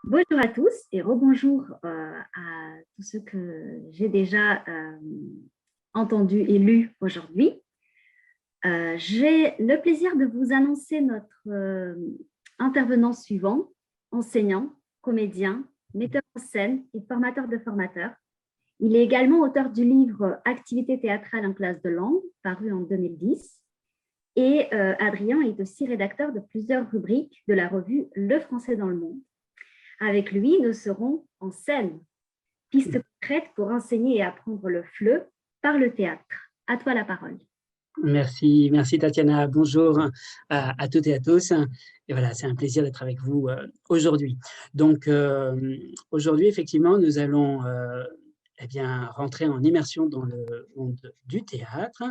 Bonjour à tous et rebonjour à tous ceux que j'ai déjà entendus et lus aujourd'hui. J'ai le plaisir de vous annoncer notre intervenant suivant, enseignant, comédien, metteur en scène et formateur de formateurs. Il est également auteur du livre Activités théâtrales en classe de langue, paru en 2010. Et Adrien est aussi rédacteur de plusieurs rubriques de la revue Le Français dans le monde. Avec lui, nous serons en scène. Piste concrète pour enseigner et apprendre le FLE par le théâtre. À toi la parole. Merci Tatiana. Bonjour à toutes et à tous. Et voilà, c'est un plaisir d'être avec vous aujourd'hui. Donc, aujourd'hui, effectivement, nous allons rentrer en immersion dans le monde du théâtre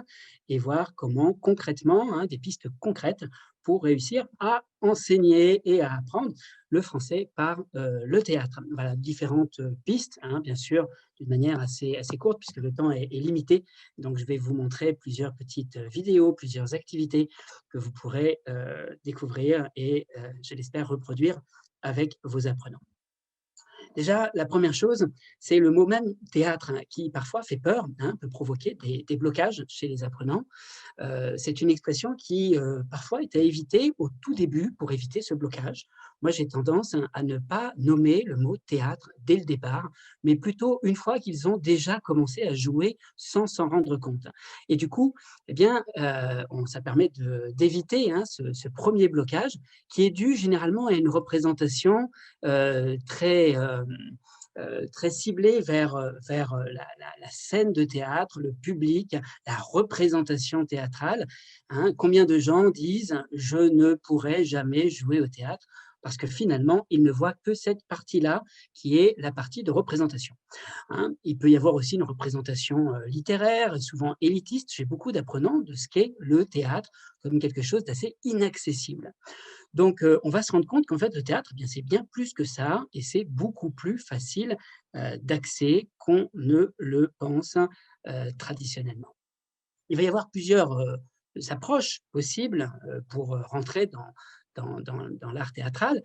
et voir comment concrètement, des pistes concrètes pour réussir à enseigner et à apprendre le français par le théâtre. Voilà, différentes pistes, bien sûr, d'une manière assez courte puisque le temps est limité. Donc, je vais vous montrer plusieurs petites vidéos, plusieurs activités que vous pourrez découvrir et, je l'espère, reproduire avec vos apprenants. Déjà, la première chose, c'est le mot même théâtre qui parfois fait peur, peut provoquer des blocages chez les apprenants. C'est une expression qui parfois est à éviter au tout début pour éviter ce blocage. Moi, j'ai tendance à ne pas nommer le mot théâtre dès le départ, mais plutôt une fois qu'ils ont déjà commencé à jouer sans s'en rendre compte. Et du coup, ça permet d'éviter ce premier blocage qui est dû généralement à une représentation très ciblée vers la scène de théâtre, le public, la représentation théâtrale. Combien de gens disent « je ne pourrai jamais jouer au théâtre » parce que finalement, ils ne voient que cette partie-là qui est la partie de représentation. Il peut y avoir aussi une représentation littéraire, souvent élitiste chez beaucoup d'apprenants de ce qu'est le théâtre comme quelque chose d'assez inaccessible. Donc, on va se rendre compte qu'en fait, le théâtre, c'est bien plus que ça et c'est beaucoup plus facile d'accès qu'on ne le pense traditionnellement. Il va y avoir plusieurs approches possibles pour rentrer dans l'art théâtral.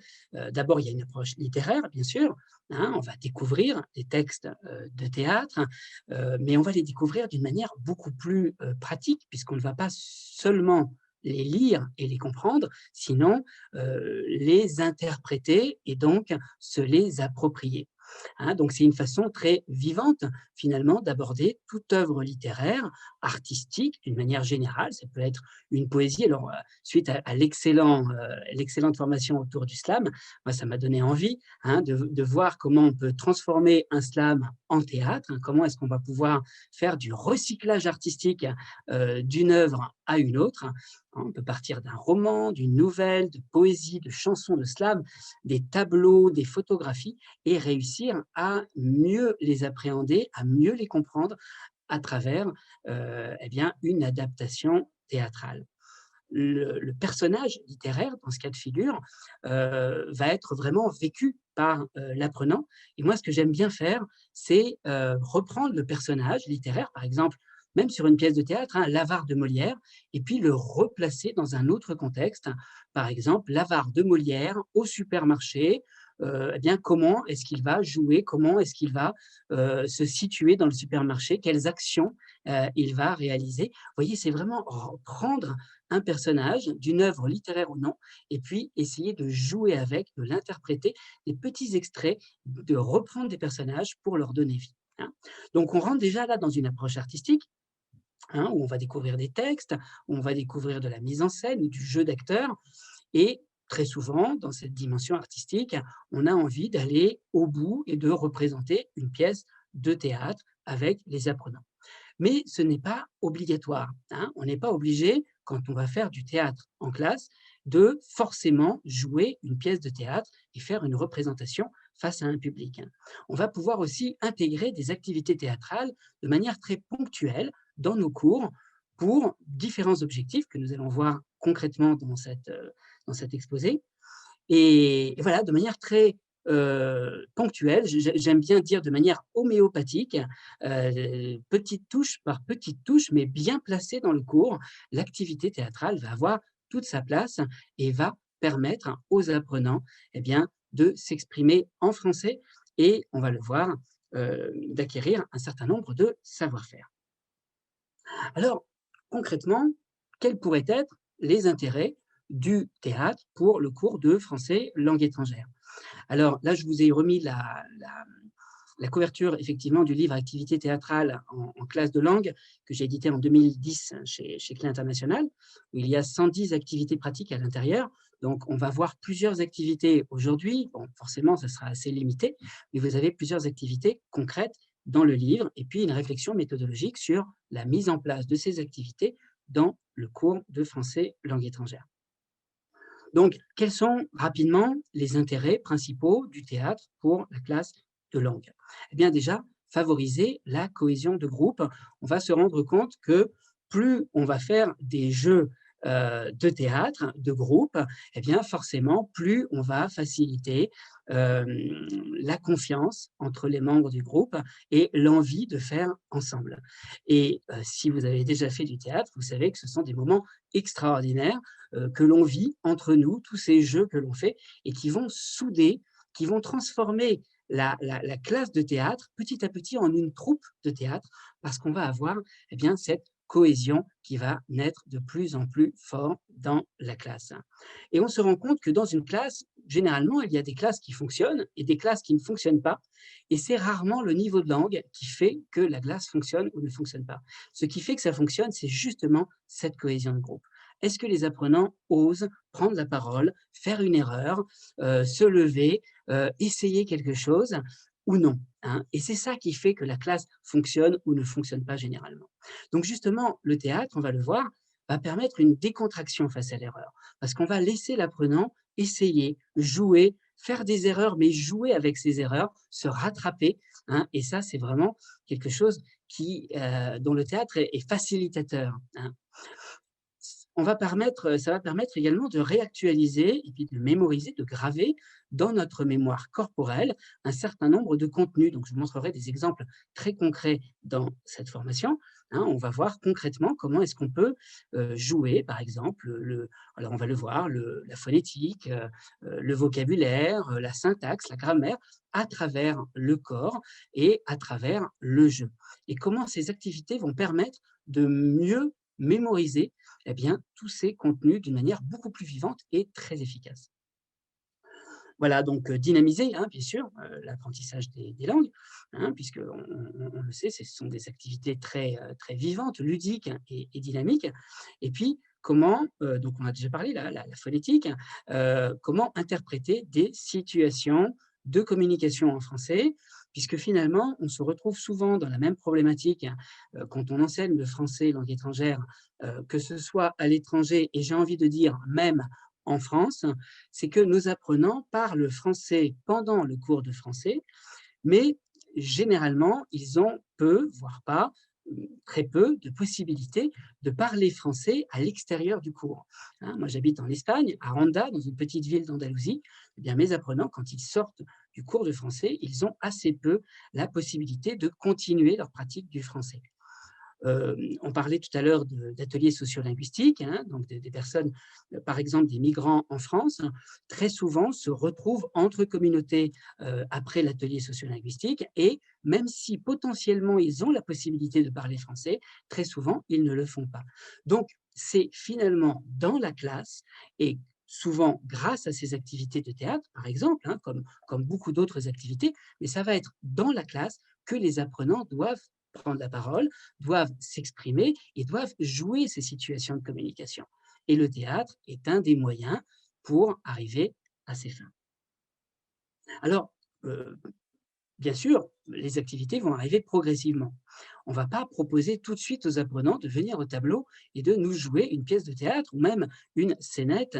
D'abord, il y a une approche littéraire, bien sûr. On va découvrir des textes de théâtre, mais on va les découvrir d'une manière beaucoup plus pratique, puisqu'on ne va pas seulement les lire et les comprendre, sinon les interpréter et donc se les approprier. Donc, c'est une façon très vivante, finalement, d'aborder toute œuvre littéraire, artistique, d'une manière générale. Ça peut être une poésie. Alors, suite à l'excellente formation autour du slam, moi, ça m'a donné envie de voir comment on peut transformer un slam en théâtre, comment est-ce qu'on va pouvoir faire du recyclage artistique d'une œuvre à une autre. On peut partir d'un roman, d'une nouvelle, de poésie, de chansons, de slam, des tableaux, des photographies, et réussir à mieux les appréhender, à mieux les comprendre à travers une adaptation théâtrale. Le personnage littéraire, dans ce cas de figure, va être vraiment vécu par l'apprenant. Et moi, ce que j'aime bien faire, c'est reprendre le personnage littéraire, par exemple, même sur une pièce de théâtre, l'Avare de Molière, et puis le replacer dans un autre contexte. Par exemple, l'Avare de Molière au supermarché, comment est-ce qu'il va jouer, comment est-ce qu'il va se situer dans le supermarché, quelles actions il va réaliser. Vous voyez, c'est vraiment prendre un personnage, d'une œuvre littéraire ou non, et puis essayer de jouer avec, de l'interpréter, des petits extraits, de reprendre des personnages pour leur donner vie. Donc, on rentre déjà là dans une approche artistique, où on va découvrir des textes, où on va découvrir de la mise en scène ou du jeu d'acteurs, et très souvent, dans cette dimension artistique, on a envie d'aller au bout et de représenter une pièce de théâtre avec les apprenants. Mais ce n'est pas obligatoire. On n'est pas obligé, quand on va faire du théâtre en classe, de forcément jouer une pièce de théâtre et faire une représentation face à un public. On va pouvoir aussi intégrer des activités théâtrales de manière très ponctuelle dans nos cours pour différents objectifs que nous allons voir concrètement dans cet exposé. Et voilà, de manière très ponctuelle, j'aime bien dire de manière homéopathique, petite touche par petite touche, mais bien placée dans le cours, l'activité théâtrale va avoir toute sa place et va permettre aux apprenants de s'exprimer en français et, on va le voir, d'acquérir un certain nombre de savoir-faire. Alors, concrètement, quels pourraient être les intérêts du théâtre pour le cours de français langue étrangère? Alors là, je vous ai remis la couverture effectivement du livre Activités théâtrales en classe de langue que j'ai édité en 2010 chez Clé International, où il y a 110 activités pratiques à l'intérieur. Donc, on va voir plusieurs activités aujourd'hui. Bon, forcément, ça sera assez limité, mais vous avez plusieurs activités concrètes dans le livre et puis une réflexion méthodologique sur la mise en place de ces activités dans le cours de français langue étrangère. Donc, quels sont rapidement les intérêts principaux du théâtre pour la classe de langue? Eh bien déjà, favoriser la cohésion de groupe. On va se rendre compte que plus on va faire des jeux de théâtre, de groupe, eh bien forcément, plus on va faciliter euh, la confiance entre les membres du groupe et l'envie de faire ensemble. Et si vous avez déjà fait du théâtre, vous savez que ce sont des moments extraordinaires que l'on vit entre nous, tous ces jeux que l'on fait et qui vont souder, qui vont transformer la classe de théâtre petit à petit en une troupe de théâtre parce qu'on va avoir eh bien, cette cohésion qui va naître de plus en plus fort dans la classe. Et on se rend compte que dans une classe, généralement, il y a des classes qui fonctionnent et des classes qui ne fonctionnent pas. Et c'est rarement le niveau de langue qui fait que la classe fonctionne ou ne fonctionne pas. Ce qui fait que ça fonctionne, c'est justement cette cohésion de groupe. Est-ce que les apprenants osent prendre la parole, faire une erreur, se lever, essayer quelque chose ou non, hein? Et c'est ça qui fait que la classe fonctionne ou ne fonctionne pas généralement. Donc justement, le théâtre, on va le voir, va permettre une décontraction face à l'erreur, parce qu'on va laisser l'apprenant essayer, jouer, faire des erreurs, mais jouer avec ses erreurs, se rattraper, hein, et ça, c'est vraiment quelque chose dont le théâtre est facilitateur, hein. Ça va permettre également de réactualiser et puis de mémoriser, de graver dans notre mémoire corporelle un certain nombre de contenus. Donc, je vous montrerai des exemples très concrets dans cette formation, hein. On va voir concrètement comment est-ce qu'on peut jouer, par exemple, alors on va le voir, la phonétique, le vocabulaire, la syntaxe, la grammaire, à travers le corps et à travers le jeu. Et comment ces activités vont permettre de mieux mémoriser eh bien, tous ces contenus d'une manière beaucoup plus vivante et très efficace. Voilà, donc dynamiser, hein, bien sûr, l'apprentissage des langues, hein, puisqu'on on le sait, ce sont des activités très vivantes, ludiques et dynamiques. Et puis, comment, donc on a déjà parlé, la phonétique, comment interpréter des situations de communication en français, puisque finalement, on se retrouve souvent dans la même problématique quand on enseigne le français langue étrangère, que ce soit à l'étranger et j'ai envie de dire même en France, c'est que nos apprenants parlent français pendant le cours de français, mais généralement, ils ont peu, voire pas, très peu de possibilités de parler français à l'extérieur du cours, hein. Moi, j'habite en Espagne, à Ronda, dans une petite ville d'Andalousie. Eh bien, mes apprenants, quand ils sortent du cours de français, ils ont assez peu la possibilité de continuer leur pratique du français. On parlait tout à l'heure d'ateliers sociolinguistiques, hein, donc des personnes, par exemple des migrants en France, très souvent se retrouvent entre communautés après l'atelier sociolinguistique et même si potentiellement ils ont la possibilité de parler français, très souvent ils ne le font pas. Donc c'est finalement dans la classe et souvent grâce à ces activités de théâtre, par exemple, hein, comme beaucoup d'autres activités, mais ça va être dans la classe que les apprenants doivent prendre la parole, doivent s'exprimer et doivent jouer ces situations de communication. Et le théâtre est un des moyens pour arriver à ces fins. Alors, euh, bien sûr, les activités vont arriver progressivement. On ne va pas proposer tout de suite aux apprenants de venir au tableau et de nous jouer une pièce de théâtre ou même une scénette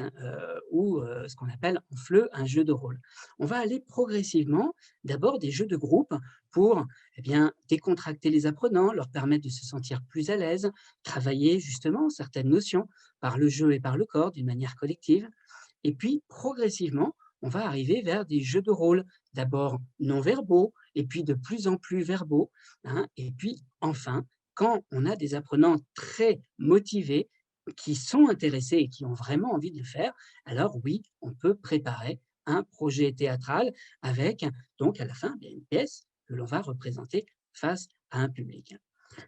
ou ce qu'on appelle en FLE un jeu de rôle. On va aller progressivement, d'abord des jeux de groupe pour eh bien, décontracter les apprenants, leur permettre de se sentir plus à l'aise, travailler justement certaines notions par le jeu et par le corps d'une manière collective. Et puis, progressivement, on va arriver vers des jeux de rôle, d'abord non verbaux, et puis de plus en plus verbaux, hein. Et puis, enfin, quand on a des apprenants très motivés, qui sont intéressés et qui ont vraiment envie de le faire, alors oui, on peut préparer un projet théâtral avec, donc à la fin, bien, une pièce que l'on va représenter face à un public.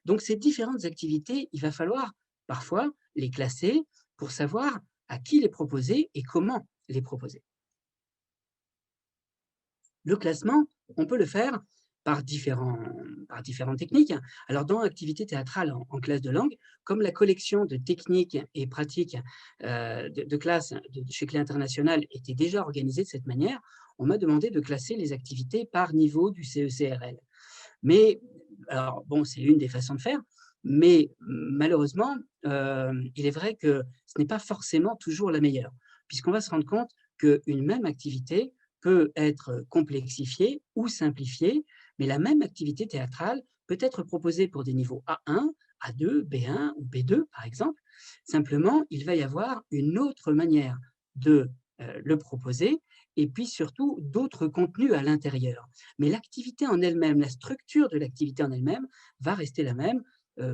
Donc ces différentes activités, il va falloir parfois les classer pour savoir à qui les proposer et comment les proposer. Le classement, on peut le faire par, par différentes techniques. Alors, dans l'activité théâtrale en classe de langue, comme la collection de techniques et pratiques de classe chez Clé International était déjà organisée de cette manière, on m'a demandé de classer les activités par niveau du CECRL. Mais, alors, bon, c'est une des façons de faire, mais malheureusement, il est vrai que ce n'est pas forcément toujours la meilleure, puisqu'on va se rendre compte qu'une même activité peut être complexifiée ou simplifiée, mais la même activité théâtrale peut être proposée pour des niveaux A1, A2, B1 ou B2, par exemple. Simplement, il va y avoir une autre manière de le proposer et puis surtout d'autres contenus à l'intérieur. Mais l'activité en elle-même, la structure de l'activité en elle-même va rester la même,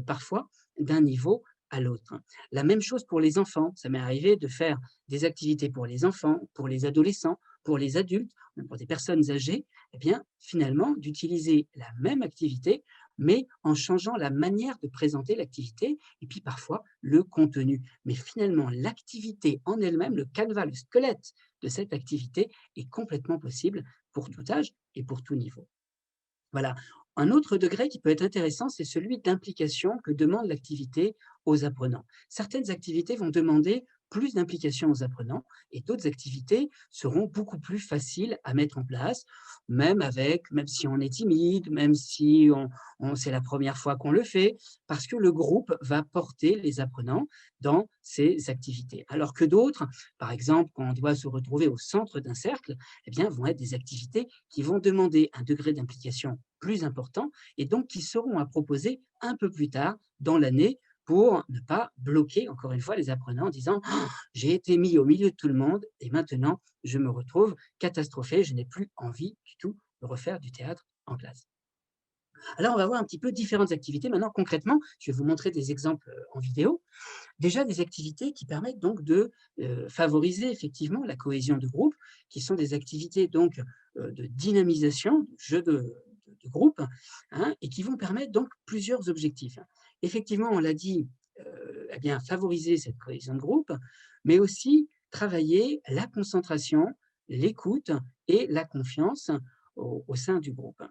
parfois d'un niveau à l'autre. La même chose pour les enfants. Ça m'est arrivé de faire des activités pour les enfants, pour les adolescents, pour les adultes, même pour des personnes âgées. Eh bien, finalement, d'utiliser la même activité, mais en changeant la manière de présenter l'activité et puis parfois le contenu. Mais finalement, l'activité en elle-même, le canevas, le squelette de cette activité est complètement possible pour tout âge et pour tout niveau. Voilà. Un autre degré qui peut être intéressant, c'est celui d'implication que demande l'activité aux apprenants. Certaines activités vont demander plus d'implication aux apprenants et d'autres activités seront beaucoup plus faciles à mettre en place, même si on est timide, même si c'est la première fois qu'on le fait, parce que le groupe va porter les apprenants dans ces activités. Alors que d'autres, par exemple, quand on doit se retrouver au centre d'un cercle, eh bien, vont être des activités qui vont demander un degré d'implication plus important et donc qui seront à proposer un peu plus tard dans l'année pour ne pas bloquer, encore une fois, les apprenants en disant «Oh, j'ai été mis au milieu de tout le monde et maintenant je me retrouve catastrophé, je n'ai plus envie du tout de refaire du théâtre en classe». Alors, on va voir un petit peu différentes activités. Maintenant, concrètement, je vais vous montrer des exemples en vidéo. Déjà des activités qui permettent donc de favoriser effectivement la cohésion de groupe, qui sont des activités donc de dynamisation, de jeu de groupe, hein, et qui vont permettre donc plusieurs objectifs. Effectivement, on l'a dit, eh bien, favoriser cette cohésion de groupe, mais aussi travailler la concentration, l'écoute et la confiance au sein du groupe.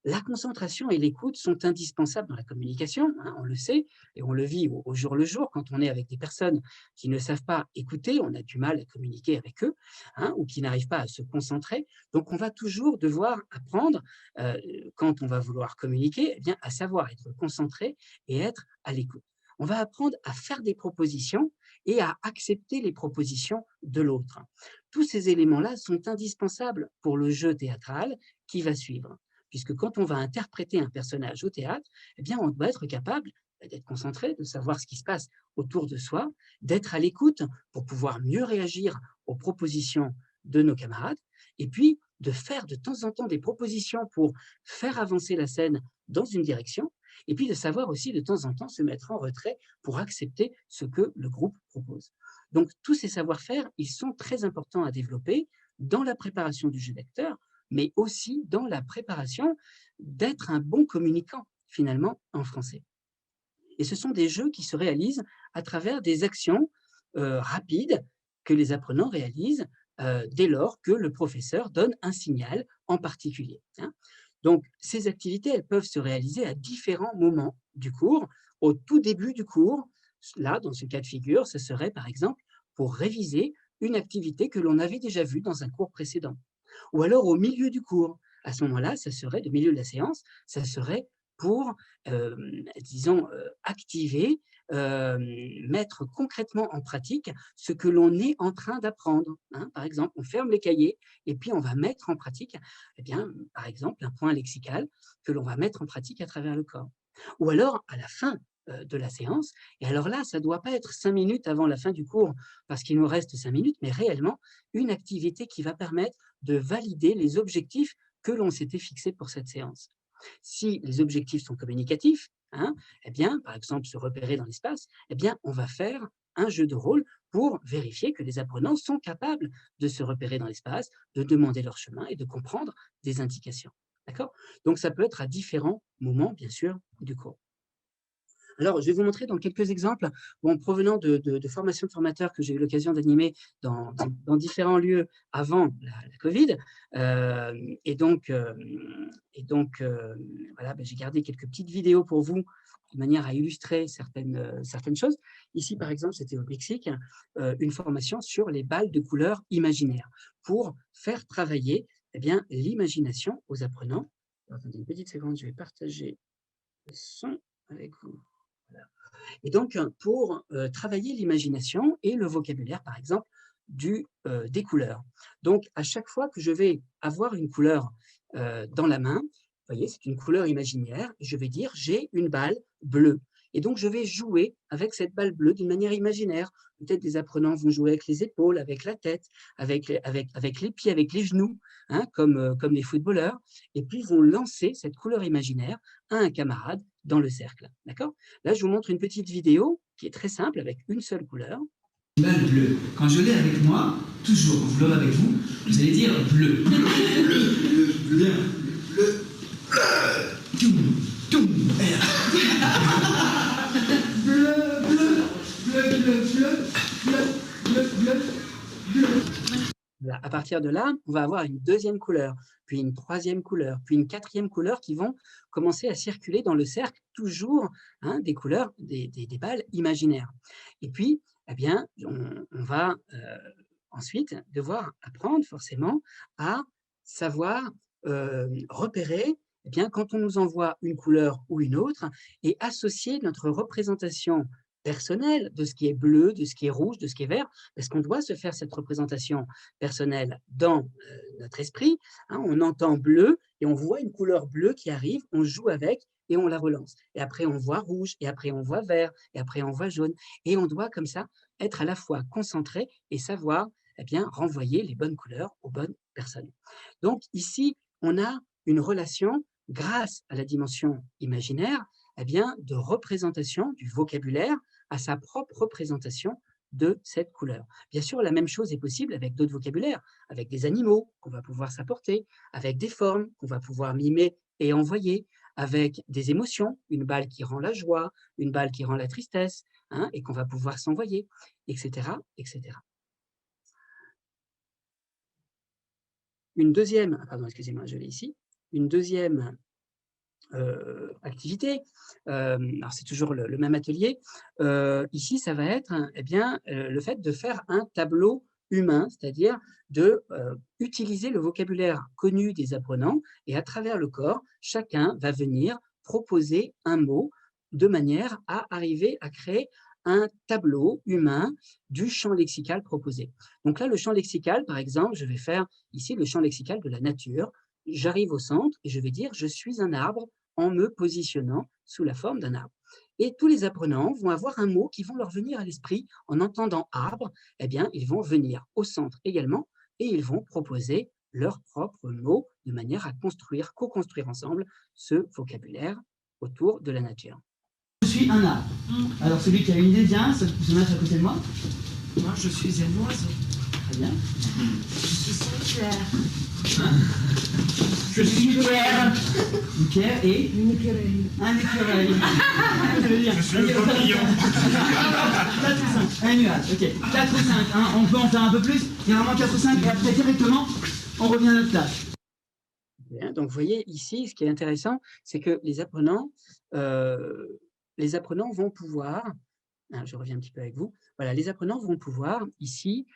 La concentration et l'écoute sont indispensables dans la communication, hein, on le sait, et on le vit au jour le jour. Quand on est avec des personnes qui ne savent pas écouter, on a du mal à communiquer avec eux, hein, ou qui n'arrivent pas à se concentrer. Donc, on va toujours devoir apprendre, euh, quand on va vouloir communiquer, eh bien, à savoir être concentré et être à l'écoute. On va apprendre à faire des propositions et à accepter les propositions de l'autre. Tous ces éléments-là sont indispensables pour le jeu théâtral qui va suivre, puisque quand on va interpréter un personnage au théâtre, eh bien, on doit être capable d'être concentré, de savoir ce qui se passe autour de soi, d'être à l'écoute pour pouvoir mieux réagir aux propositions de nos camarades, et puis de faire de temps en temps des propositions pour faire avancer la scène dans une direction, et puis de savoir aussi de temps en temps se mettre en retrait pour accepter ce que le groupe propose. Donc tous ces savoir-faire, ils sont très importants à développer dans la préparation du jeu d'acteur, mais aussi dans la préparation d'être un bon communicant, finalement, en français. Et ce sont des jeux qui se réalisent à travers des actions rapides que les apprenants réalisent dès lors que le professeur donne un signal en particulier, hein. Donc, ces activités, elles peuvent se réaliser à différents moments du cours. Au tout début du cours, là, dans ce cas de figure, ce serait par exemple pour réviser une activité que l'on avait déjà vue dans un cours précédent. Ou alors au milieu du cours. À ce moment-là, ça serait, au milieu de la séance, ça serait pour, disons, activer, mettre concrètement en pratique ce que l'on est en train d'apprendre, hein. Par exemple, on ferme les cahiers et puis on va mettre en pratique, eh bien, par exemple, un point lexical que l'on va mettre en pratique à travers le corps. Ou alors, à la fin de la séance, et alors là, ça ne doit pas être 5 minutes avant la fin du cours parce qu'il nous reste 5 minutes, mais réellement une activité qui va permettre de valider les objectifs que l'on s'était fixés pour cette séance. Si les objectifs sont communicatifs, hein, eh bien, par exemple, se repérer dans l'espace, eh bien, on va faire un jeu de rôle pour vérifier que les apprenants sont capables de se repérer dans l'espace, de demander leur chemin et de comprendre des indications. D'accord? Donc, ça peut être à différents moments, bien sûr, du cours. Alors, je vais vous montrer dans quelques exemples, provenant de formations de formateurs que j'ai eu l'occasion d'animer dans différents lieux avant la Covid. Voilà, j'ai gardé quelques petites vidéos pour vous, de manière à illustrer certaines choses. Ici, par exemple, c'était au Mexique, une formation sur les balles de couleur imaginaires, pour faire travailler l'imagination aux apprenants. Attendez une petite seconde, je vais partager le son avec vous. Voilà. Et donc, pour travailler l'imagination et le vocabulaire, par exemple, des couleurs. Donc, à chaque fois que je vais avoir une couleur dans la main, vous voyez, c'est une couleur imaginaire, je vais dire j'ai une balle bleue. Et donc, je vais jouer avec cette balle bleue d'une manière imaginaire. Peut-être des apprenants vont jouer avec les épaules, avec la tête, avec les pieds, avec les genoux, hein, comme les footballeurs, et puis ils vont lancer cette couleur imaginaire à un camarade dans le cercle. D'accord? Là, je vous montre une petite vidéo qui est très simple avec une seule couleur. Balle bleue. Quand je l'ai avec moi, toujours, quand je l'aurai avec vous, vous allez dire bleu. Bleu, bleu, bleu, bleu, toum, toum, bleu, bleu, bleu, bleu, bleu, bleu, bleu, bleu. Voilà. À partir de là, on va avoir une deuxième couleur, puis une troisième couleur, puis une quatrième couleur qui vont commencer à circuler dans le cercle, toujours des couleurs, des balles imaginaires. Et puis, on va ensuite devoir apprendre forcément à savoir repérer quand on nous envoie une couleur ou une autre et associer notre représentation personnelle de ce qui est bleu, de ce qui est rouge, de ce qui est vert, parce qu'on doit se faire cette représentation personnelle dans notre esprit. On entend bleu et on voit une couleur bleue qui arrive, on joue avec et on la relance. Et après, on voit rouge, et après, on voit vert, et après, on voit jaune. Et on doit comme ça être à la fois concentré et savoir renvoyer les bonnes couleurs aux bonnes personnes. Donc ici, on a une relation grâce à la dimension imaginaire de représentation du vocabulaire à sa propre représentation de cette couleur. Bien sûr, la même chose est possible avec d'autres vocabulaires, avec des animaux qu'on va pouvoir s'apporter, avec des formes qu'on va pouvoir mimer et envoyer, avec des émotions, une balle qui rend la joie, une balle qui rend la tristesse, et qu'on va pouvoir s'envoyer, etc., etc. Une deuxième, pardon, excusez-moi, je l'ai ici, une deuxième activité, alors c'est toujours le même atelier, ici ça va être le fait de faire un tableau humain, c'est-à-dire de utiliser le vocabulaire connu des apprenants et à travers le corps, chacun va venir proposer un mot de manière à arriver à créer un tableau humain du champ lexical proposé. Donc là, le champ lexical, par exemple, je vais faire ici le champ lexical de la nature. J'arrive au centre et je vais dire « je suis un arbre » en me positionnant sous la forme d'un arbre. Et tous les apprenants vont avoir un mot qui vont leur venir à l'esprit en entendant arbre, ils vont venir au centre également et ils vont proposer leur propre mot de manière à construire, co-construire ensemble ce vocabulaire autour de la nature. Je suis un arbre. Alors celui qui a une idée, viens, se mettre à côté de moi. Moi, je suis un oiseau. Très bien. Je suis sanctuaire. Je suis clair. Ok, et Une écureuil. un écureuil. Je suis le papillon. 4 ou 5. Un nuage, ok. 4 ou 5. On peut en faire un peu plus. Il y a vraiment 4 ou 5 et après directement, on revient à notre place. Bien, donc vous voyez ici, ce qui est intéressant, c'est que les apprenants vont pouvoir, je reviens un petit peu avec vous, voilà, les apprenants vont pouvoir ici,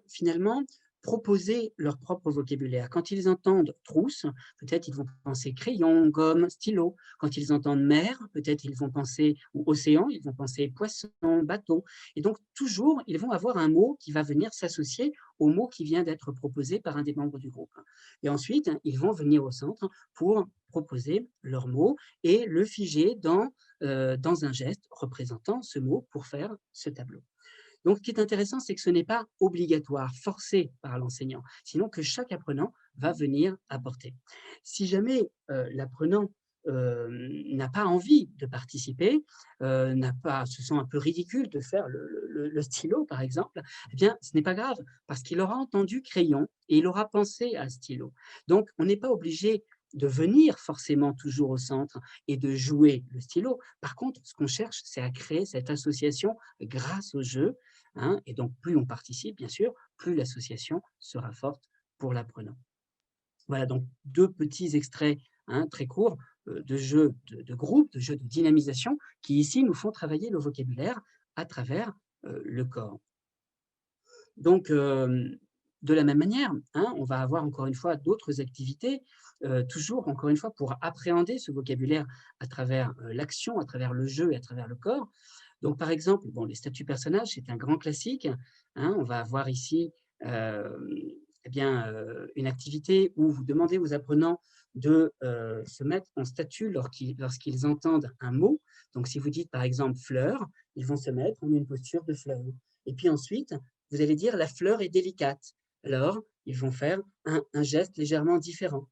finalement, proposer leur propre vocabulaire. Quand ils entendent trousse, peut-être ils vont penser crayon, gomme, stylo. Quand ils entendent mer, peut-être ils vont penser, ou océan, ils vont penser poisson, bateau. Et donc, toujours, ils vont avoir un mot qui va venir s'associer au mot qui vient d'être proposé par un des membres du groupe. Et ensuite, ils vont venir au centre pour proposer leur mot et le figer dans un geste représentant ce mot pour faire ce tableau. Donc, ce qui est intéressant, c'est que ce n'est pas obligatoire, forcé par l'enseignant, sinon que chaque apprenant va venir apporter. Si jamais l'apprenant n'a pas envie de participer, se sent un peu ridicule de faire le stylo, par exemple, eh bien, ce n'est pas grave, parce qu'il aura entendu crayon et il aura pensé à stylo. Donc, on n'est pas obligé de venir forcément toujours au centre et de jouer le stylo. Par contre, ce qu'on cherche, c'est à créer cette association grâce au jeu, hein, et donc plus on participe, bien sûr, plus l'association sera forte pour l'apprenant. Voilà, donc 2 petits extraits, hein, très courts, de jeux de groupe, de jeux de dynamisation qui ici nous font travailler le vocabulaire à travers, le corps. Donc, de la même manière, hein, on va avoir encore une fois d'autres activités, toujours encore une fois pour appréhender ce vocabulaire à travers, l'action, à travers le jeu et à travers le corps. Donc par exemple, bon, les statuts personnages, c'est un grand classique, hein. On va avoir ici, eh bien, une activité où vous demandez aux apprenants de, se mettre en statut lorsqu'ils entendent un mot. Donc si vous dites par exemple fleur, ils vont se mettre en une posture de fleur. Et puis ensuite, vous allez dire la fleur est délicate. Alors, ils vont faire un geste légèrement différent.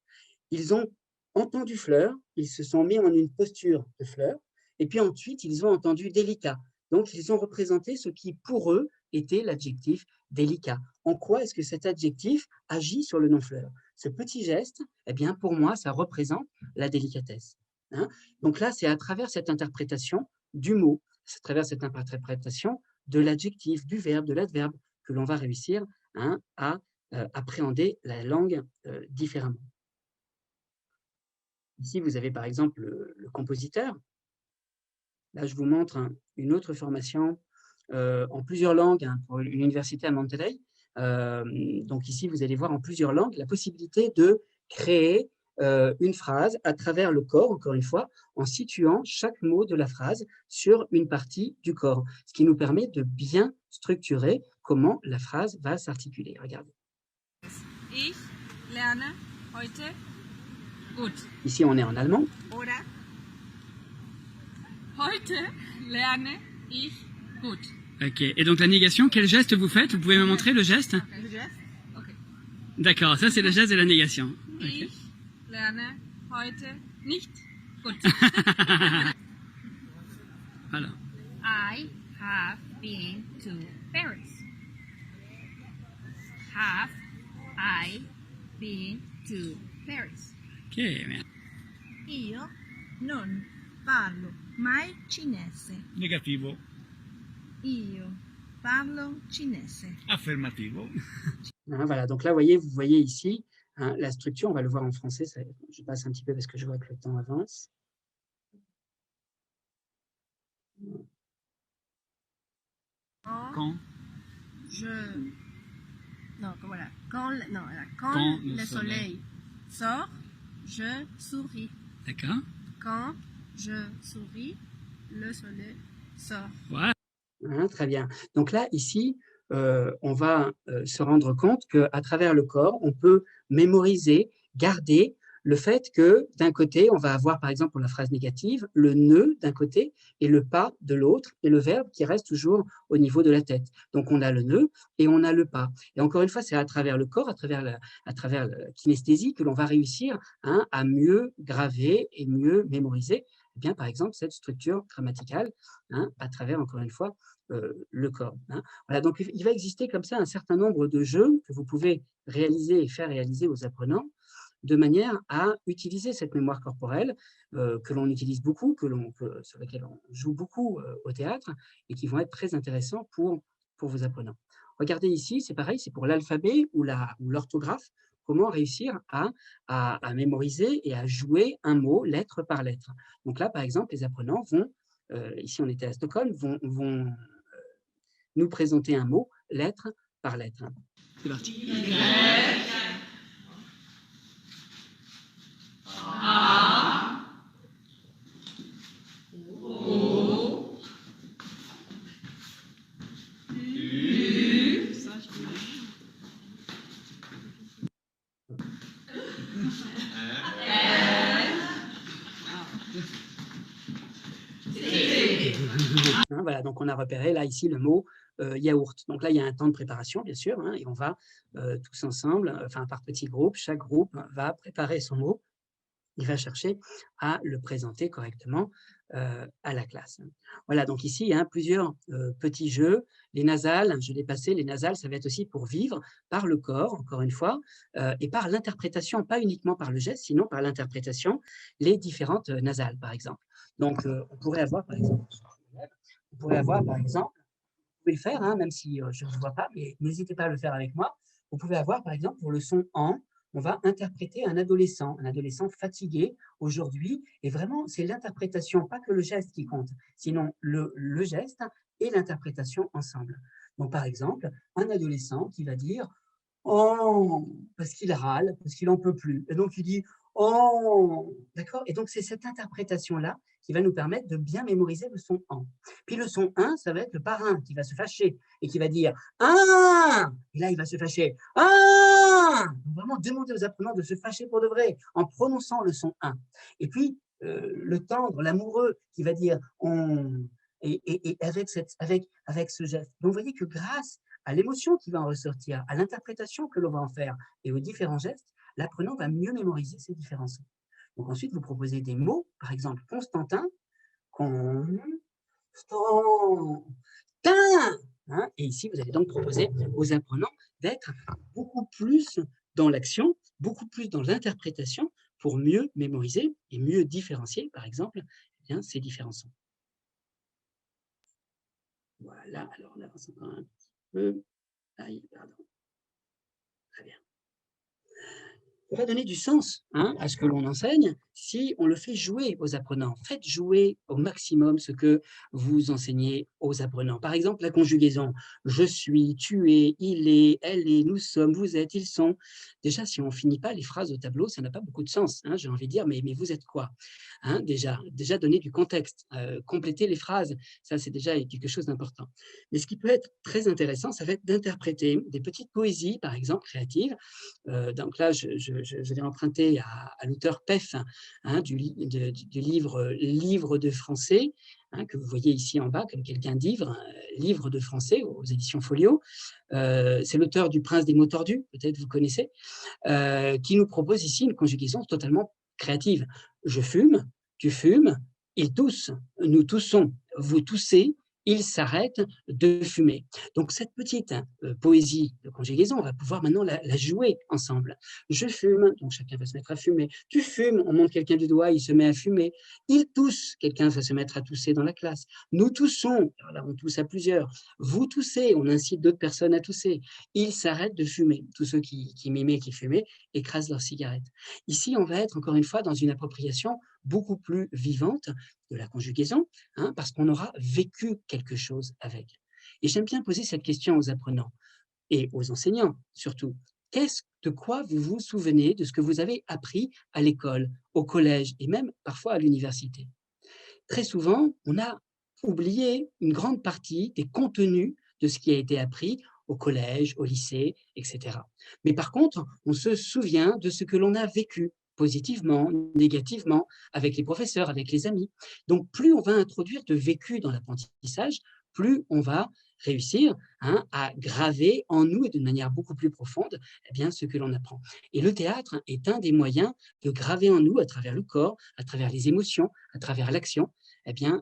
Ils ont entendu fleur, ils se sont mis en une posture de fleur, et puis ensuite, ils ont entendu délicat. Donc, ils ont représenté ce qui, pour eux, était l'adjectif délicat. En quoi est-ce que cet adjectif agit sur le nom fleur? Ce petit geste, eh bien, pour moi, ça représente la délicatesse. Hein. Donc là, c'est à travers cette interprétation du mot, à travers cette interprétation de l'adjectif, du verbe, de l'adverbe, que l'on va réussir, hein, à appréhender la langue différemment. Ici, vous avez par exemple le compositeur. Là, je vous montre, hein, une autre formation en plusieurs langues, hein, pour une université à Monterrey. Donc ici, vous allez voir en plusieurs langues la possibilité de créer une phrase à travers le corps, encore une fois, en situant chaque mot de la phrase sur une partie du corps, ce qui nous permet de bien structurer comment la phrase va s'articuler. Regardez. Ich lerne heute gut. Ici, on est en allemand. Oder heute lerne ich gut. Ok, et donc la négation, quel geste vous faites? Vous pouvez me montrer le geste? Le geste? Okay. D'accord, ça c'est le geste de la négation. Okay. Ich lerne heute nicht gut. Voilà. I have been to Paris. Have I been to Paris? Ok, merci. Io non parlo mai cinese. Negativo. Io parlo cinese. Affermativo. Hein, voilà, donc là, vous voyez ici, hein, la structure, on va le voir en français, je passe un petit peu parce que je vois que le temps avance. Quand Quand le soleil sort, je souris. D'accord. Quand je souris, le soleil sort. Voilà. Hein, très bien. Donc là, ici, on va se rendre compte qu'à travers le corps, on peut mémoriser, garder le fait que d'un côté, on va avoir par exemple pour la phrase négative, le ne d'un côté et le pas de l'autre, et le verbe qui reste toujours au niveau de la tête. Donc on a le ne et on a le pas. Et encore une fois, c'est à travers le corps, à travers la kinesthésie que l'on va réussir, hein, à mieux graver et mieux mémoriser, eh bien, par exemple, cette structure grammaticale, hein, à travers, encore une fois, le corps. Hein. Voilà, donc il va exister comme ça un certain nombre de jeux que vous pouvez réaliser et faire réaliser aux apprenants, de manière à utiliser cette mémoire corporelle que l'on utilise beaucoup, sur laquelle on joue beaucoup au théâtre et qui vont être très intéressants pour vos apprenants. Regardez ici, c'est pareil, c'est pour l'alphabet ou l'orthographe, comment réussir à mémoriser et à jouer un mot lettre par lettre. Donc là, par exemple, les apprenants vont, ici on était à Stockholm, vont nous présenter un mot lettre par lettre. C'est parti. Hein, voilà, donc on a repéré là ici le mot yaourt. Donc là, il y a un temps de préparation, bien sûr, hein, et on va tous ensemble, enfin par petits groupes, chaque groupe va préparer son mot il va chercher à le présenter correctement à la classe. Voilà, donc ici, il y a plusieurs petits jeux. Les nasales, je l'ai passé, les nasales, ça va être aussi pour vivre par le corps, encore une fois, et par l'interprétation, pas uniquement par le geste, sinon par l'interprétation, les différentes nasales, par exemple. Donc, on pourrait avoir, par exemple, vous pouvez le faire, hein, même si je ne vous vois pas, mais n'hésitez pas à le faire avec moi. Vous pouvez avoir, par exemple, pour le son « en », on va interpréter un adolescent fatigué aujourd'hui. Et vraiment, c'est l'interprétation, pas que le geste qui compte, sinon le geste et l'interprétation ensemble. Donc, par exemple, un adolescent qui va dire « oh » parce qu'il râle, parce qu'il n'en peut plus. Et donc, il dit « oh ». D'accord ? Et donc, c'est cette interprétation-là qui va nous permettre de bien mémoriser le son « en ». Puis le son « un », ça va être le parrain qui va se fâcher et qui va dire « ah ». Et là, il va se fâcher « ah ». Donc, vraiment demander aux apprenants de se fâcher pour de vrai en prononçant le son « un ». Et puis, le tendre, l'amoureux qui va dire « on ». Et avec ce geste. Donc, vous voyez que grâce à l'émotion qui va en ressortir, à l'interprétation que l'on va en faire et aux différents gestes, l'apprenant va mieux mémoriser ces différents sons. Donc ensuite, vous proposez des mots, par exemple Constantin, hein, et ici, vous allez donc proposer aux apprenants d'être beaucoup plus dans l'action, beaucoup plus dans l'interprétation pour mieux mémoriser et mieux différencier, par exemple, ces différents sons. Voilà, alors on avance encore un petit peu. Aïe, pardon. Très bien. On va donner du sens à ce que l'on enseigne si on le fait jouer aux apprenants. Faites jouer au maximum ce que vous enseignez aux apprenants. Par exemple, la conjugaison. Je suis, tu es, il est, elle est, nous sommes, vous êtes, ils sont. Déjà, si on ne finit pas les phrases au tableau, ça n'a pas beaucoup de sens. J'ai envie de dire, mais vous êtes quoi déjà donner du contexte, compléter les phrases, ça c'est déjà quelque chose d'important. Mais ce qui peut être très intéressant, ça va être d'interpréter des petites poésies, par exemple, créatives. Donc là, je vais emprunter à l'auteur Pef du livre Livre de français, que vous voyez ici en bas, comme quelqu'un d'ivre, Livre de français aux éditions Folio. C'est l'auteur du Prince des mots tordus, peut-être vous connaissez, qui nous propose ici une conjugaison totalement créative. Je fume, tu fumes, ils toussent, nous toussons, vous toussez, il s'arrête de fumer. Donc, cette petite poésie de conjugaison, on va pouvoir maintenant la jouer ensemble. Je fume, donc chacun va se mettre à fumer. Tu fumes, on monte quelqu'un du doigt, il se met à fumer. Il tousse, quelqu'un va se mettre à tousser dans la classe. Nous toussons, alors là on tousse à plusieurs. Vous toussez, on incite d'autres personnes à tousser. Il s'arrête de fumer. Tous ceux qui mimaient, qui fumaient, écrasent leur cigarette. Ici, on va être encore une fois dans une appropriation beaucoup plus vivante de la conjugaison, parce qu'on aura vécu quelque chose avec. Et j'aime bien poser cette question aux apprenants et aux enseignants surtout. De quoi vous vous souvenez de ce que vous avez appris à l'école, au collège et même parfois à l'université? Très souvent, on a oublié une grande partie des contenus de ce qui a été appris au collège, au lycée, etc. Mais par contre, on se souvient de ce que l'on a vécu positivement, négativement, avec les professeurs, avec les amis. Donc, plus on va introduire de vécu dans l'apprentissage, plus on va réussir à graver en nous et d'une manière beaucoup plus profonde ce que l'on apprend. Et le théâtre est un des moyens de graver en nous, à travers le corps, à travers les émotions, à travers l'action,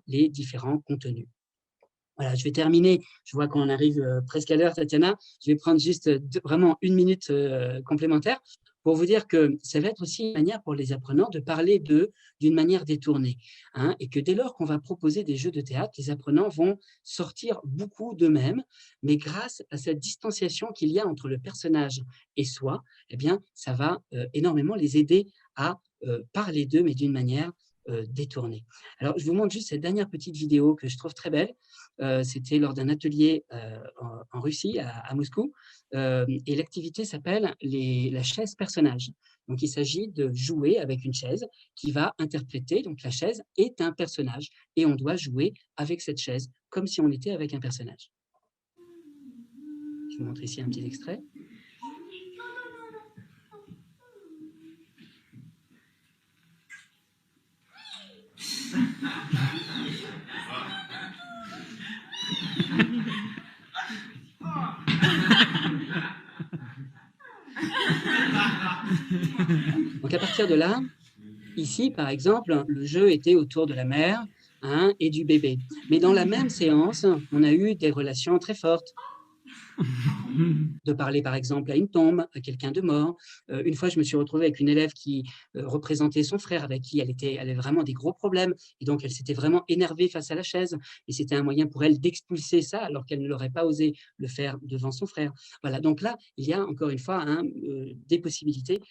les différents contenus. Voilà, je vais terminer. Je vois qu'on arrive presque à l'heure, Tatiana. Je vais prendre juste vraiment une minute complémentaire pour vous dire que ça va être aussi une manière pour les apprenants de parler d'une manière détournée. Et que dès lors qu'on va proposer des jeux de théâtre, les apprenants vont sortir beaucoup d'eux-mêmes, mais grâce à cette distanciation qu'il y a entre le personnage et soi, ça va énormément les aider à parler d'eux, mais d'une manière détournée. Alors, je vous montre juste cette dernière petite vidéo que je trouve très belle. C'était lors d'un atelier en Russie, à Moscou, et l'activité s'appelle la chaise personnage. Donc, il s'agit de jouer avec une chaise qui va interpréter, donc la chaise est un personnage, et on doit jouer avec cette chaise comme si on était avec un personnage. Je vous montre ici un petit extrait. Donc à partir de là, Ici, par exemple, le jeu était autour de la mère, hein, et du bébé. Mais dans la même séance, on a eu des relations très fortes. De parler par exemple à une tombe, à quelqu'un de mort. Une fois, je me suis retrouvée avec une élève qui représentait son frère, avec qui elle avait vraiment des gros problèmes, et donc elle s'était vraiment énervée face à la chaise, et c'était un moyen pour elle d'expulser ça, alors qu'elle ne l'aurait pas osé le faire devant son frère. Voilà, donc là, il y a encore une fois hein, des possibilités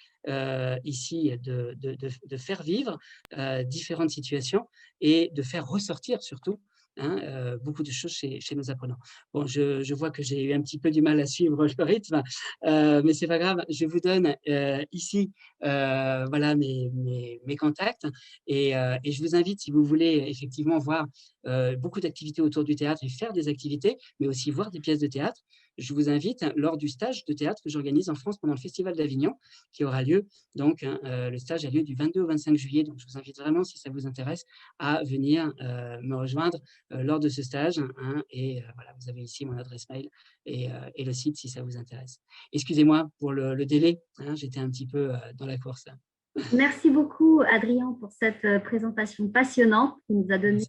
ici de faire vivre différentes situations et de faire ressortir surtout hein, beaucoup de choses chez nos apprenants. Bon, je vois que j'ai eu un petit peu du mal à suivre le rythme, mais c'est pas grave. Je vous donne ici voilà, mes contacts et je vous invite, si vous voulez effectivement voir beaucoup d'activités autour du théâtre et faire des activités, mais aussi voir des pièces de théâtre, je vous invite lors du stage de théâtre que j'organise en France pendant le Festival d'Avignon, qui aura lieu, donc le stage a lieu du 22 au 25 juillet, donc je vous invite vraiment, si ça vous intéresse, à venir me rejoindre lors de ce stage. Hein, et voilà, vous avez ici mon adresse mail et le site si ça vous intéresse. Excusez-moi pour le délai, hein, j'étais un petit peu dans la course. Merci beaucoup, Adrien, pour cette présentation passionnante qui nous a donné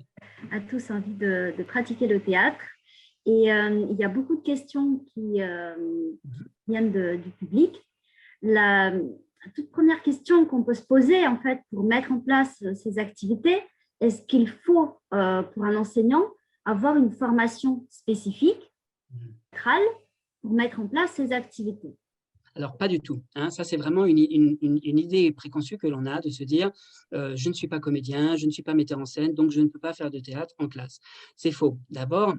à tous envie de pratiquer le théâtre. Et il y a beaucoup de questions qui viennent du public. La toute première question qu'on peut se poser, en fait, pour mettre en place ces activités, est-ce qu'il faut, pour un enseignant, avoir une formation spécifique, pour mettre en place ces activités? Alors, pas du tout. Hein. Ça, c'est vraiment une idée préconçue que l'on a de se dire je ne suis pas comédien, je ne suis pas metteur en scène, donc je ne peux pas faire de théâtre en classe. C'est faux. D'abord,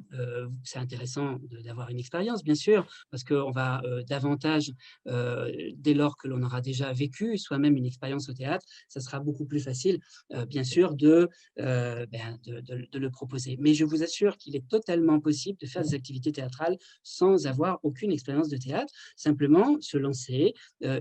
c'est intéressant d'avoir une expérience, bien sûr, parce qu'on va davantage, dès lors que l'on aura déjà vécu soi-même une expérience au théâtre, ça sera beaucoup plus facile, bien sûr, de le proposer. Mais je vous assure qu'il est totalement possible de faire des activités théâtrales sans avoir aucune expérience de théâtre, simplement selon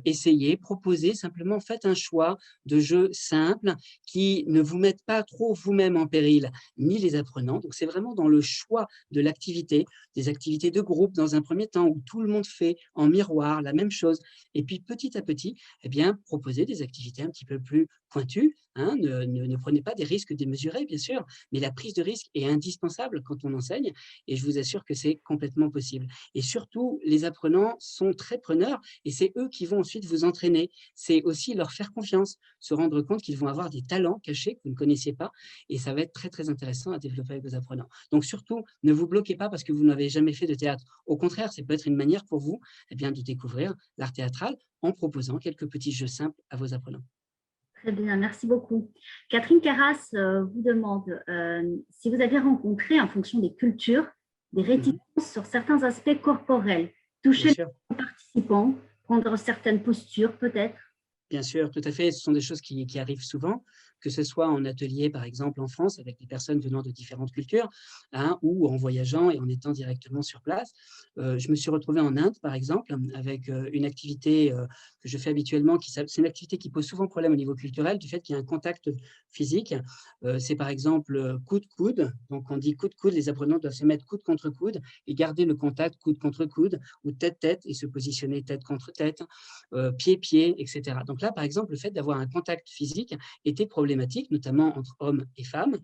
essayer, proposer, simplement faites un choix de jeu simple qui ne vous mette pas trop vous-même en péril, ni les apprenants. Donc, c'est vraiment dans le choix de l'activité, des activités de groupe dans un premier temps où tout le monde fait en miroir la même chose. Et puis, petit à petit, eh bien, proposer des activités un petit peu plus pointues. Hein, ne prenez pas des risques démesurés, bien sûr, mais la prise de risque est indispensable quand on enseigne et je vous assure que c'est complètement possible. Et surtout, les apprenants sont très preneurs et c'est eux qui vont ensuite vous entraîner. C'est aussi leur faire confiance, se rendre compte qu'ils vont avoir des talents cachés que vous ne connaissiez pas et ça va être très, très intéressant à développer avec vos apprenants. Donc surtout, ne vous bloquez pas parce que vous n'avez jamais fait de théâtre. Au contraire, ça peut être une manière pour vous eh bien, de découvrir l'art théâtral en proposant quelques petits jeux simples à vos apprenants. Très bien, merci beaucoup. Catherine Carras vous demande si vous avez rencontré, en fonction des cultures, des réticences sur certains aspects corporels, toucher les participants, prendre certaines postures peut-être. Bien sûr, tout à fait. Ce sont des choses qui arrivent souvent, que ce soit en atelier, par exemple, en France, avec des personnes venant de différentes cultures, hein, ou en voyageant et en étant directement sur place. Je me suis retrouvé en Inde, par exemple, avec une activité que je fais habituellement. C'est une activité qui pose souvent problème au niveau culturel, du fait qu'il y a un contact physique. C'est par exemple coude-coude. Donc, on dit coude-coude, les apprenants doivent se mettre coude contre coude et garder le contact coude contre coude, ou tête-tête, et se positionner tête contre tête, pied-pied, etc. Donc là, par exemple, le fait d'avoir un contact physique était problématique, notamment entre hommes et femmes.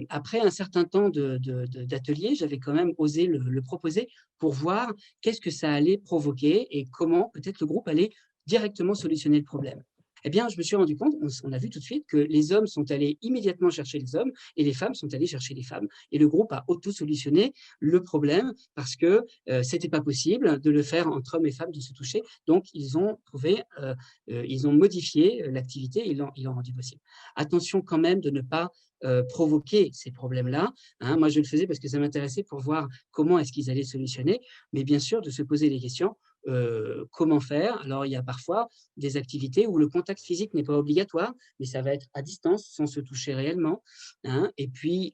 Après un certain temps d'atelier, j'avais quand même osé le proposer pour voir qu'est-ce que ça allait provoquer et comment peut-être le groupe allait directement solutionner le problème. Eh bien, je me suis rendu compte, on a vu tout de suite que les hommes sont allés immédiatement chercher les hommes et les femmes sont allées chercher les femmes. Et le groupe a auto-solutionné le problème parce que c'était pas possible de le faire entre hommes et femmes, de se toucher. Donc, ils ont modifié l'activité et ils l'ont rendu possible. Attention quand même de ne pas provoquer ces problèmes-là. Hein. Moi, je le faisais parce que ça m'intéressait pour voir comment est-ce qu'ils allaient solutionner, mais bien sûr, de se poser des questions. Comment faire? Alors, il y a parfois des activités où le contact physique n'est pas obligatoire, mais ça va être à distance, sans se toucher réellement. Hein. Et puis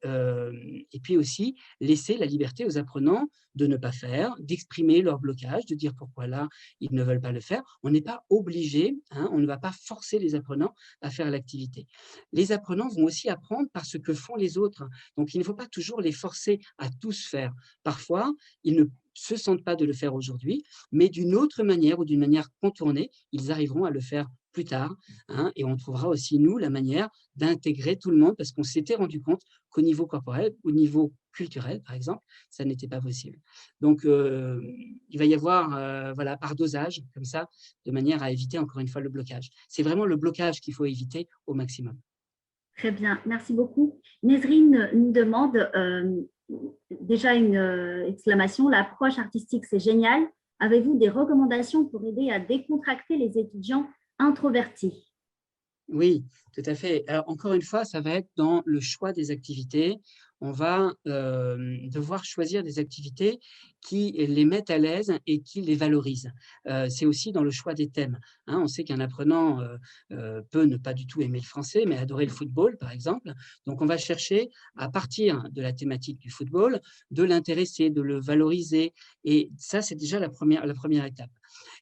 aussi, laisser la liberté aux apprenants de ne pas faire, d'exprimer leur blocage, de dire pourquoi là, ils ne veulent pas le faire. On n'est pas obligé, hein, on ne va pas forcer les apprenants à faire l'activité. Les apprenants vont aussi apprendre par ce que font les autres. Donc, il ne faut pas toujours les forcer à tous faire. Parfois, ils ne se sentent pas de le faire aujourd'hui, mais d'une autre manière ou d'une manière contournée, ils arriveront à le faire plus tard, hein, et on trouvera aussi, nous, la manière d'intégrer tout le monde, parce qu'on s'était rendu compte qu'au niveau corporel, au niveau culturel, par exemple, ça n'était pas possible. Donc, il va y avoir, voilà, par dosage, comme ça, de manière à éviter, encore une fois, le blocage. C'est vraiment le blocage qu'il faut éviter au maximum. Très bien, merci beaucoup. Nesrine nous demande déjà une exclamation, l'approche artistique, c'est génial. Avez-vous des recommandations pour aider à décontracter les étudiants introvertis? Oui, tout à fait. Alors, encore une fois, ça va être dans le choix des activités. On va devoir choisir des activités qui les mettent à l'aise et qui les valorisent. C'est aussi dans le choix des thèmes, hein. On sait qu'un apprenant peut ne pas du tout aimer le français, mais adorer le football, par exemple. Donc, on va chercher, à partir de la thématique du football, de l'intéresser, de le valoriser. Et ça, c'est déjà la première étape.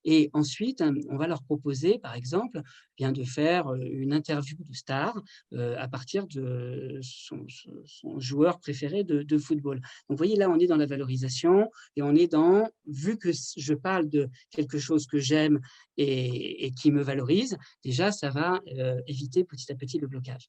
Et ensuite, on va leur proposer, par exemple, bien de faire une interview de star à partir de son joueur préféré de football. Donc, vous voyez, là, on est dans la valorisation et on est dans, vu que je parle de quelque chose que j'aime et qui me valorise, déjà, ça va éviter petit à petit le blocage.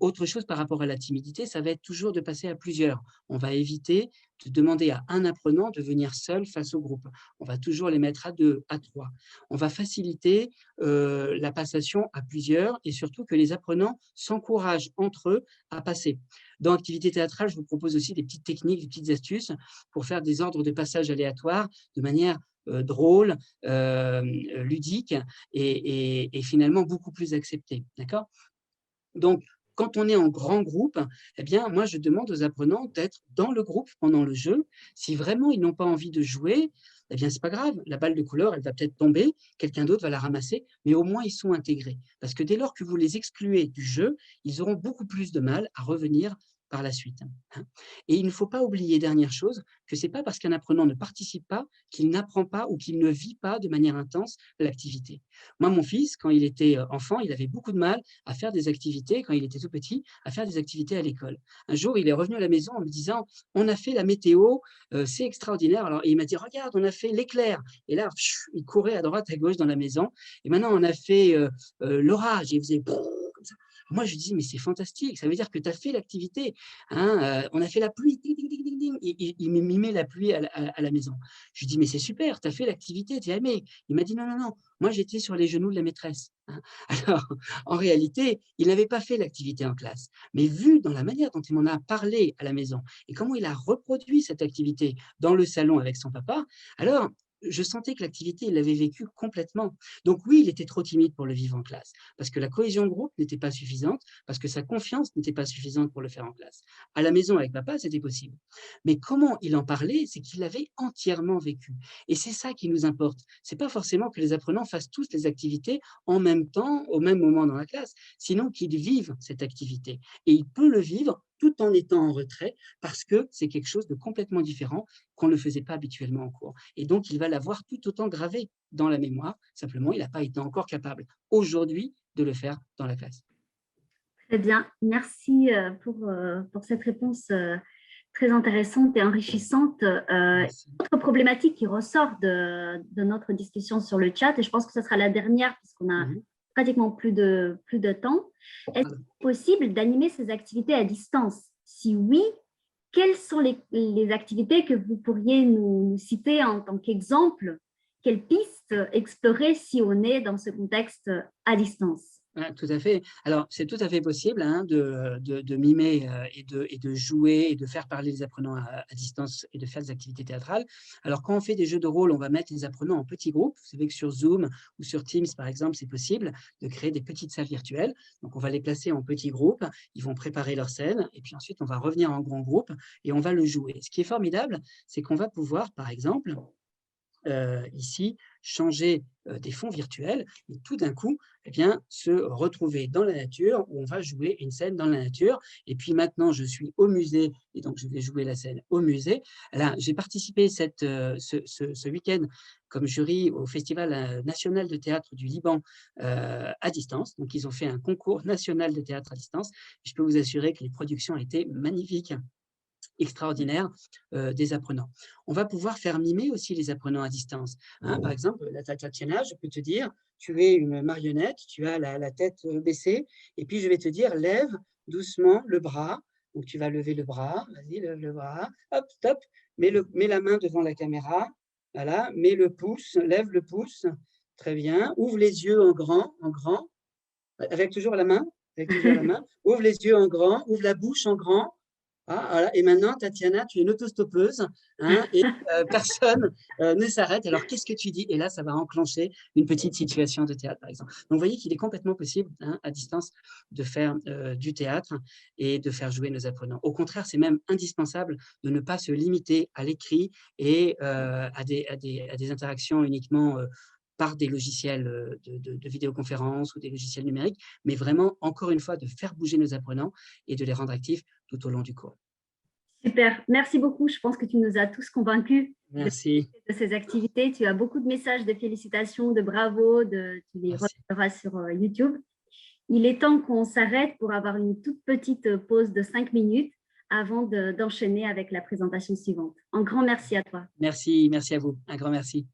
Autre chose par rapport à la timidité, ça va être toujours de passer à plusieurs. On va éviter de demander à un apprenant de venir seul face au groupe. On va toujours les mettre à 2, à 3. On va faciliter la passation à plusieurs et surtout que les apprenants s'encouragent entre eux à passer. Dans l'activité théâtrale, je vous propose aussi des petites techniques, des petites astuces pour faire des ordres de passage aléatoires de manière drôle, ludique et finalement beaucoup plus acceptée. D'accord ? Donc, quand on est en grand groupe, eh bien, moi, je demande aux apprenants d'être dans le groupe pendant le jeu. Si vraiment ils n'ont pas envie de jouer, eh bien, c'est pas grave. La balle de couleur, elle va peut-être tomber, quelqu'un d'autre va la ramasser, mais au moins, ils sont intégrés. Parce que dès lors que vous les excluez du jeu, ils auront beaucoup plus de mal à revenir par la suite, hein. Et il ne faut pas oublier, dernière chose, que ce n'est pas parce qu'un apprenant ne participe pas qu'il n'apprend pas ou qu'il ne vit pas de manière intense l'activité. Moi, mon fils, quand il était enfant, il avait beaucoup de mal à faire des activités, quand il était tout petit, à faire des activités à l'école. Un jour, il est revenu à la maison en me disant, on a fait la météo, c'est extraordinaire. Alors, il m'a dit, regarde, on a fait l'éclair. Et là, il courait à droite, à gauche dans la maison. Et maintenant, on a fait l'orage. Et il faisait comme ça. Moi, je dis, mais c'est fantastique, ça veut dire que tu as fait l'activité, hein, on a fait la pluie, ding, ding, ding, ding, ding. Il mimait la pluie à la maison. Je lui dis, mais c'est super, tu as fait l'activité, tu as aimé. Il m'a dit, non, non, non, moi j'étais sur les genoux de la maîtresse, hein. Alors, en réalité, il n'avait pas fait l'activité en classe, mais vu dans la manière dont il m'en a parlé à la maison et comment il a reproduit cette activité dans le salon avec son papa, alors je sentais que l'activité, il l'avait vécue complètement. Donc oui, il était trop timide pour le vivre en classe, parce que la cohésion de groupe n'était pas suffisante, parce que sa confiance n'était pas suffisante pour le faire en classe. À la maison avec papa, c'était possible. Mais comment il en parlait, c'est qu'il l'avait entièrement vécu. Et c'est ça qui nous importe. C'est pas forcément que les apprenants fassent tous les activités en même temps, au même moment dans la classe, sinon qu'ils vivent cette activité. Et il peut le vivre tout en étant en retrait, parce que c'est quelque chose de complètement différent qu'on ne faisait pas habituellement en cours. Et donc, il va l'avoir tout autant gravé dans la mémoire, simplement, il n'a pas été encore capable aujourd'hui de le faire dans la classe. Très bien, merci pour cette réponse très intéressante et enrichissante. Autre problématique qui ressort de notre discussion sur le chat, et je pense que ce sera la dernière puisqu'on a pratiquement plus de temps. Est-ce possible d'animer ces activités à distance? Si oui, quelles sont les activités que vous pourriez nous citer en tant qu'exemple? Quelles pistes explorer si on est dans ce contexte à distance? Tout à fait. Alors, c'est tout à fait possible, hein, de mimer et de jouer et de faire parler les apprenants à distance et de faire des activités théâtrales. Alors, quand on fait des jeux de rôle, on va mettre les apprenants en petits groupes. Vous savez que sur Zoom ou sur Teams, par exemple, c'est possible de créer des petites salles virtuelles. Donc, on va les placer en petits groupes. Ils vont préparer leur scène et puis ensuite, on va revenir en grand groupe et on va le jouer. Ce qui est formidable, c'est qu'on va pouvoir, par exemple, ici, changer des fonds virtuels et tout d'un coup, eh bien, se retrouver dans la nature où on va jouer une scène dans la nature. Et puis maintenant, je suis au musée et donc je vais jouer la scène au musée. Là, j'ai participé ce week-end comme jury au Festival national de théâtre du Liban à distance. Donc, ils ont fait un concours national de théâtre à distance. Je peux vous assurer que les productions étaient magnifiques. extraordinaire des apprenants. On va pouvoir faire mimer aussi les apprenants à distance. Hein. Par exemple, la Tatiana, je peux te dire, tu es une marionnette, tu as la tête baissée, et puis je vais te dire, lève doucement le bras. Donc, tu vas lever le bras, vas-y, lève le bras, hop, stop, mets la main devant la caméra, voilà, mets le pouce, lève le pouce, très bien, ouvre les yeux en grand, avec toujours la main, ouvre les yeux en grand, ouvre la bouche en grand. Ah, voilà. Et maintenant, Tatiana, tu es une autostoppeuse, hein, et personne ne s'arrête. Alors, qu'est-ce que tu dis? Et là, ça va enclencher une petite situation de théâtre, par exemple. Donc, vous voyez qu'il est complètement possible, hein, à distance, de faire du théâtre et de faire jouer nos apprenants. Au contraire, c'est même indispensable de ne pas se limiter à l'écrit et à des interactions uniquement par des logiciels de vidéoconférence ou des logiciels numériques, mais vraiment, encore une fois, de faire bouger nos apprenants et de les rendre actifs tout au long du cours. Super, merci beaucoup. Je pense que tu nous as tous convaincus Merci. de ces activités. Tu as beaucoup de messages de félicitations, de bravo, tu les retrouveras sur YouTube. Il est temps qu'on s'arrête pour avoir une toute petite pause de 5 minutes avant d'enchaîner avec la présentation suivante. Un grand merci à toi. Merci à vous. Un grand merci.